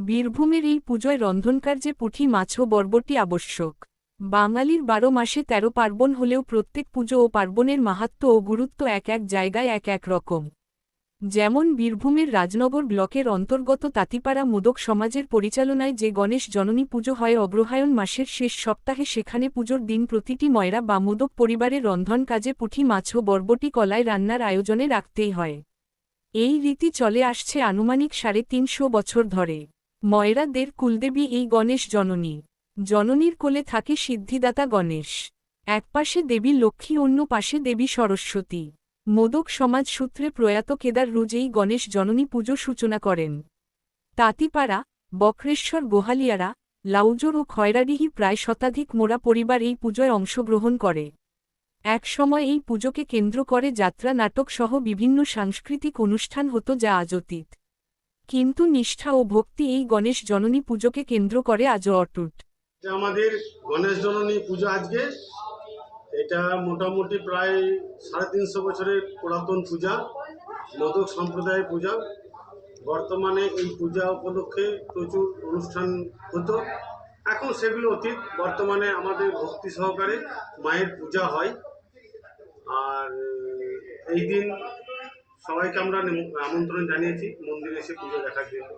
বীরভূমের এই পুজোয় রন্ধনকার্যে পুঁটি মাছ ও বরবটি আবশ্যক। বাঙালির ১২ মাসে ১৩ পার্বণ হলেও প্রত্যেক পুজো ও পার্বণের মাহাত্ম্য ও গুরুত্ব এক এক জায়গায় এক এক রকম। যেমন বীরভূমের রাজনগর ব্লকের অন্তর্গত তাঁতিপাড়া মোদক সমাজের পরিচালনায় যে গণেশ জননী পুজো হয় অগ্রহায়ণ মাসের শেষ সপ্তাহে, সেখানে পুজোর দিন প্রতিটি ময়রা বা মোদক পরিবারের রন্ধন কাজে পুঁটি মাছ ও বরবটি কলায় রান্নার আয়োজনে রাখতেই হয়। এই রীতি চলে আসছে আনুমানিক ৩৫০ বছর ধরে। ময়রাদের কুলদেবী এই গণেশ জননী। জননীর কোলে থাকে সিদ্ধিদাতা গণেশ। একপাশে দেবী লক্ষ্মী, অন্য পাশে দেবী সরস্বতী। মোদক সমাজ সূত্রে প্রয়াত কেদার রুজ এই গণেশ জননী পুজো সূচনা করেন। তাঁতিপাড়া, বক্রেশ্বর, গোহালিয়ারা, লাউজোর ও খয়রাডিহি প্রায় শতাধিক মোরা পরিবার এই পুজোয় অংশগ্রহণ করে। এক সময় এই পুজোকে কেন্দ্র করে যাত্রা, নাটক সহ বিভিন্ন সাংস্কৃতিক অনুষ্ঠান হতো, যা আজ অতীত। কিন্তু নিষ্ঠা ও ভক্তি এই গণেশ জননী পুজোকে কেন্দ্র করে আজও অটুট। আমাদের গণেশ জননী পূজা আজকে এটা মোটামুটি প্রায় ৩৫০ বছরের পুরাতন পূজা, মোদক সম্প্রদায়ের পূজা। বর্তমানে এই পূজা উপলক্ষে প্রচুর অনুষ্ঠান হতো, এখন সেগুলো অতীত। বর্তমানে আমাদের ভক্তি সহকারে মায়ের পূজা হয়। আর এই দিন সবাইকে আমরা আমন্ত্রণ জানিয়েছি মন্দিরে এসে পুজো দেখার জন্য।